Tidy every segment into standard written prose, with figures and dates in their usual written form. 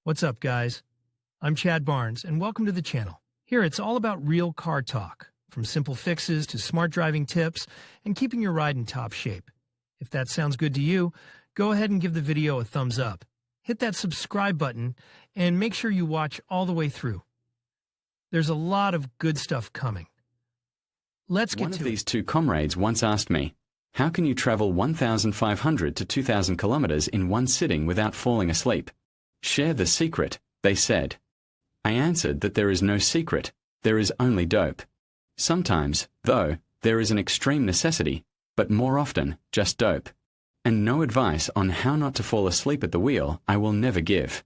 What's up, guys? I'm Chad Barnes, and welcome to the channel. Here, it's all about real car talk, from simple fixes to smart driving tips and keeping your ride in top shape. If that sounds good to you, go ahead and give the video a thumbs up. Hit that subscribe button and make sure you watch all the way through. There's a lot of good stuff coming. Let's get to it. One of these two comrades once asked me, how can you travel 1,500 to 2,000 kilometers in one sitting without falling asleep? Share the secret, they said. I answered that there is no secret, there is only dope. Sometimes, though, there is an extreme necessity, but more often, just dope. And no advice on how not to fall asleep at the wheel I will never give.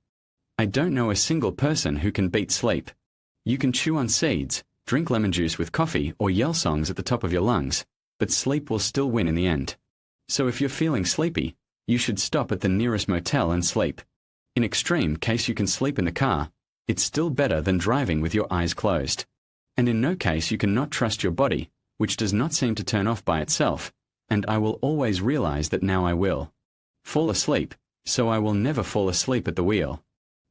I don't know a single person who can beat sleep. You can chew on seeds, drink lemon juice with coffee, or yell songs at the top of your lungs, but sleep will still win in the end. So if you're feeling sleepy, you should stop at the nearest motel and sleep. In extreme case you can sleep in the car, it's still better than driving with your eyes closed. And in no case you cannot trust your body, which does not seem to turn off by itself, and I will always realize that now I will. Fall asleep, so I will never fall asleep at the wheel.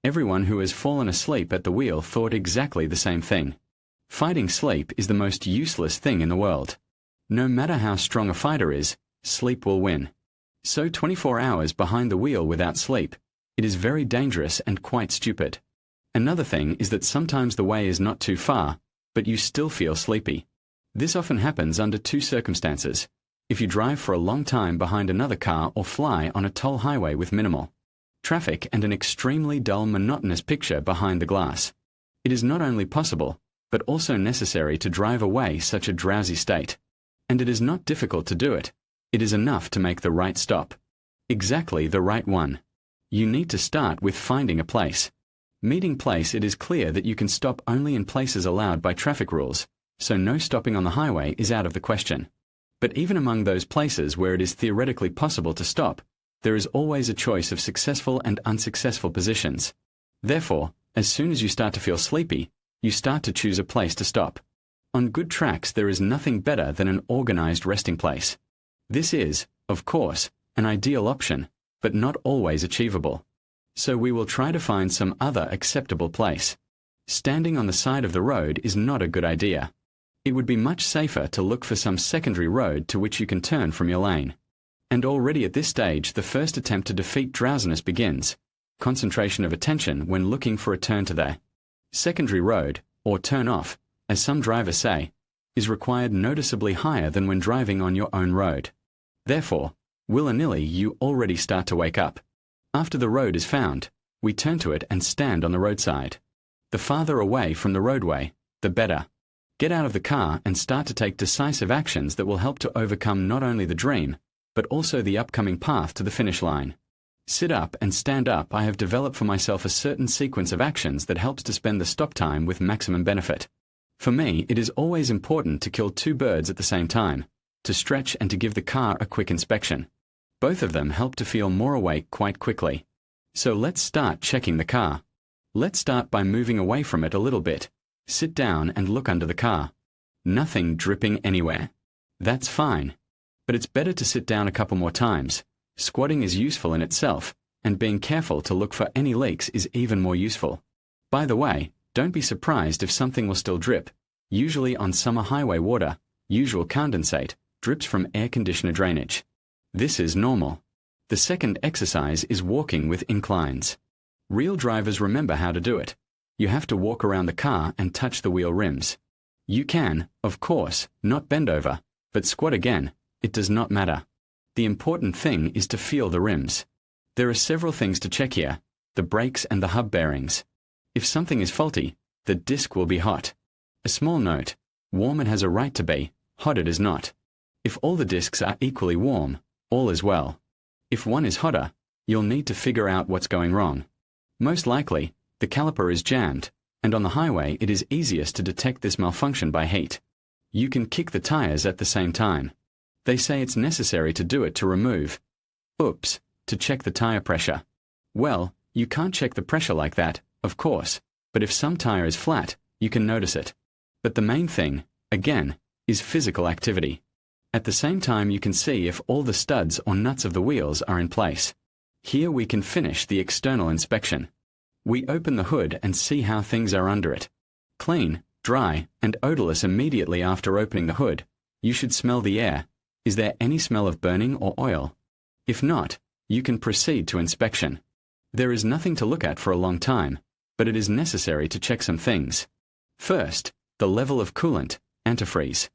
Everyone who has fallen asleep at the wheel thought exactly the same thing. Fighting sleep is the most useless thing in the world. No matter how strong a fighter is, sleep will win. So 24 hours behind the wheel without sleep, it is very dangerous and quite stupid. Another thing is that sometimes the way is not too far, but you still feel sleepy. This often happens under two circumstances. If you drive for a long time behind another car or fly on a toll highway with minimal traffic and an extremely dull, monotonous picture behind the glass. It is not only possible, but also necessary to drive away such a drowsy state. And it is not difficult to do it. It is enough to make the right stop. Exactly the right one. You need to start with finding a place. Meeting place, it is clear that you can stop only in places allowed by traffic rules, so no stopping on the highway is out of the question. But even among those places where it is theoretically possible to stop, there is always a choice of successful and unsuccessful positions. Therefore, as soon as you start to feel sleepy, you start to choose a place to stop. On good tracks there is nothing better than an organized resting place. This is, of course, an ideal option, but not always achievable. So we will try to find some other acceptable place. Standing on the side of the road is not a good idea. It would be much safer to look for some secondary road to which you can turn from your lane. And already at this stage the first attempt to defeat drowsiness begins. Concentration of attention when looking for a turn to the secondary road, or turn off, as some drivers say, is required noticeably higher than when driving on your own road. Therefore, willy-nilly you already start to wake up. After the road is found, we turn to it and stand on the roadside. The farther away from the roadway, the better. Get out of the car and start to take decisive actions that will help to overcome not only the dream, but also the upcoming path to the finish line. Sit up and stand up. I have developed for myself a certain sequence of actions that helps to spend the stop time with maximum benefit. For me, it is always important to kill two birds at the same time, to stretch and to give the car a quick inspection. Both of them help to feel more awake quite quickly. So let's start checking the car. Let's start by moving away from it a little bit. Sit down and look under the car. Nothing dripping anywhere. That's fine. But it's better to sit down a couple more times. Squatting is useful in itself, and being careful to look for any leaks is even more useful. By the way, don't be surprised if something will still drip. Usually on summer highway water, usual condensate, drips from air conditioner drainage. This is normal. The second exercise is walking with inclines. Real drivers remember how to do it. You have to walk around the car and touch the wheel rims. You can, of course, not bend over, but squat again. It does not matter. The important thing is to feel the rims. There are several things to check here: the brakes and the hub bearings. If something is faulty, the disc will be hot. A small note: warm it has a right to be, hot it is not. If all the discs are equally warm, all is well. If one is hotter, you'll need to figure out what's going wrong. Most likely, the caliper is jammed, and on the highway it is easiest to detect this malfunction by heat. You can kick the tires at the same time. They say it's necessary to do it to remove. Oops, to check the tire pressure. Well, you can't check the pressure like that, of course, but if some tire is flat, you can notice it. But the main thing, again, is physical activity. At the same time you can see if all the studs or nuts of the wheels are in place. Here we can finish the external inspection. We open the hood and see how things are under it. Clean, dry, and odorless immediately after opening the hood. You should smell the air. Is there any smell of burning or oil? If not, you can proceed to inspection. There is nothing to look at for a long time, but it is necessary to check some things. First, the level of coolant, antifreeze.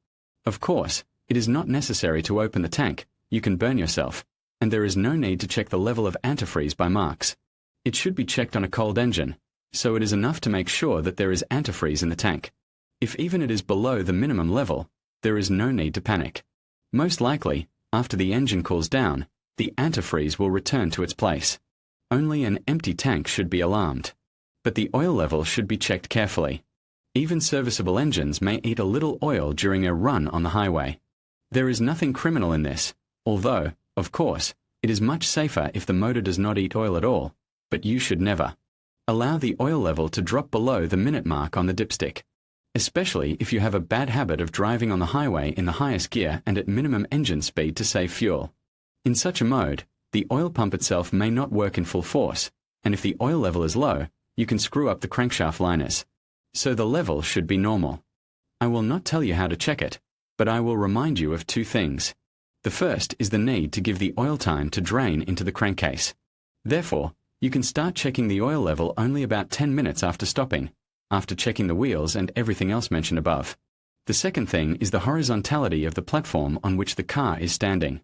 Of course, it is not necessary to open the tank, you can burn yourself, and there is no need to check the level of antifreeze by marks. It should be checked on a cold engine, so it is enough to make sure that there is antifreeze in the tank. If even it is below the minimum level, there is no need to panic. Most likely, after the engine cools down, the antifreeze will return to its place. Only an empty tank should be alarmed. But the oil level should be checked carefully. Even serviceable engines may eat a little oil during a run on the highway. There is nothing criminal in this, although, of course, it is much safer if the motor does not eat oil at all, but you should never allow the oil level to drop below the minute mark on the dipstick, especially if you have a bad habit of driving on the highway in the highest gear and at minimum engine speed to save fuel. In such a mode, the oil pump itself may not work in full force, and if the oil level is low, you can screw up the crankshaft liners. So the level should be normal. I will not tell you how to check it, but I will remind you of two things. The first is the need to give the oil time to drain into the crankcase. Therefore, you can start checking the oil level only about 10 minutes after stopping, after checking the wheels and everything else mentioned above. The second thing is the horizontality of the platform on which the car is standing.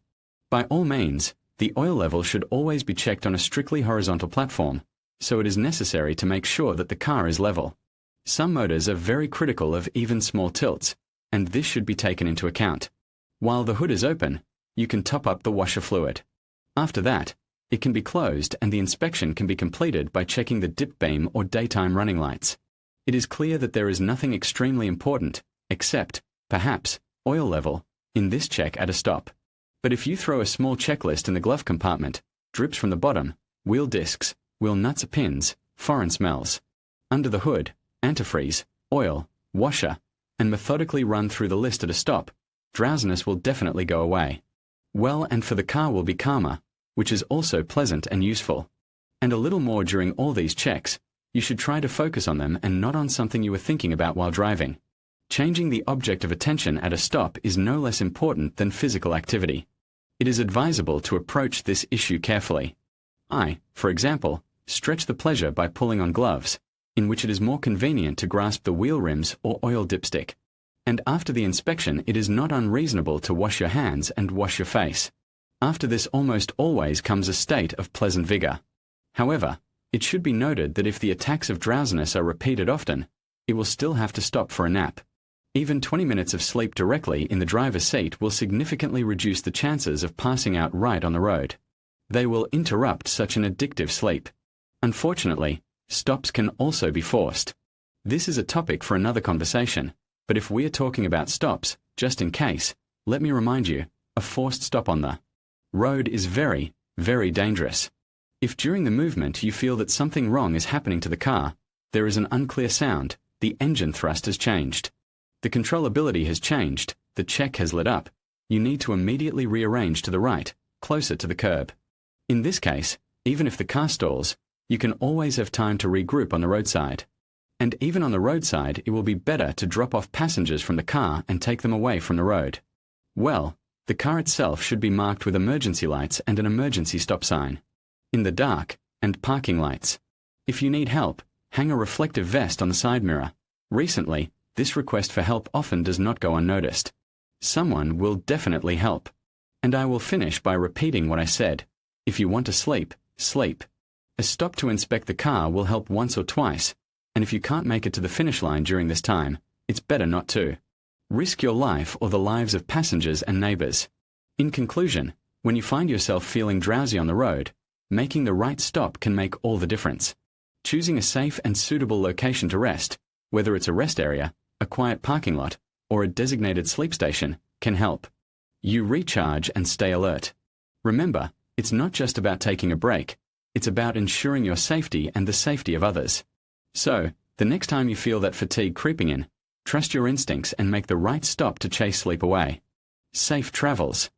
By all means, the oil level should always be checked on a strictly horizontal platform, so it is necessary to make sure that the car is level. Some motors are very critical of even small tilts, and this should be taken into account. While the hood is open, you can top up the washer fluid. After that, it can be closed and the inspection can be completed by checking the dip beam or daytime running lights. It is clear that there is nothing extremely important, except, perhaps, oil level, in this check at a stop. But if you throw a small checklist in the glove compartment, drips from the bottom, wheel discs, wheel nuts or pins, foreign smells, under the hood, antifreeze, oil, washer, and methodically run through the list at a stop, drowsiness will definitely go away. Well, and for the car will be calmer, which is also pleasant and useful. And a little more during all these checks, you should try to focus on them and not on something you were thinking about while driving. Changing the object of attention at a stop is no less important than physical activity. It is advisable to approach this issue carefully. I, for example, stretch the pleasure by pulling on gloves, in which it is more convenient to grasp the wheel rims or oil dipstick. And after the inspection, it is not unreasonable to wash your hands and wash your face. After this almost always comes a state of pleasant vigor. However, it should be noted that if the attacks of drowsiness are repeated often, it will still have to stop for a nap. Even 20 minutes of sleep directly in the driver's seat will significantly reduce the chances of passing out right on the road. They will interrupt such an addictive sleep. Unfortunately, stops can also be forced. This is a topic for another conversation, but if we are talking about stops, just in case, let me remind you, a forced stop on the road is very, very dangerous. If during the movement you feel that something wrong is happening to the car, there is an unclear sound, the engine thrust has changed. The controllability has changed, the check has lit up, you need to immediately rearrange to the right, closer to the curb. In this case, even if the car stalls, you can always have time to regroup on the roadside. And even on the roadside, it will be better to drop off passengers from the car and take them away from the road. Well, the car itself should be marked with emergency lights and an emergency stop sign. In the dark, and parking lights. If you need help, hang a reflective vest on the side mirror. Recently, this request for help often does not go unnoticed. Someone will definitely help. And I will finish by repeating what I said. If you want to sleep, sleep. A stop to inspect the car will help once or twice, and if you can't make it to the finish line during this time, it's better not to. Risk your life or the lives of passengers and neighbors. In conclusion, when you find yourself feeling drowsy on the road, making the right stop can make all the difference. Choosing a safe and suitable location to rest, whether it's a rest area, a quiet parking lot, or a designated sleep station, can help. You recharge and stay alert. Remember, it's not just about taking a break, it's about ensuring your safety and the safety of others. So, the next time you feel that fatigue creeping in, trust your instincts and make the right stop to chase sleep away. Safe travels.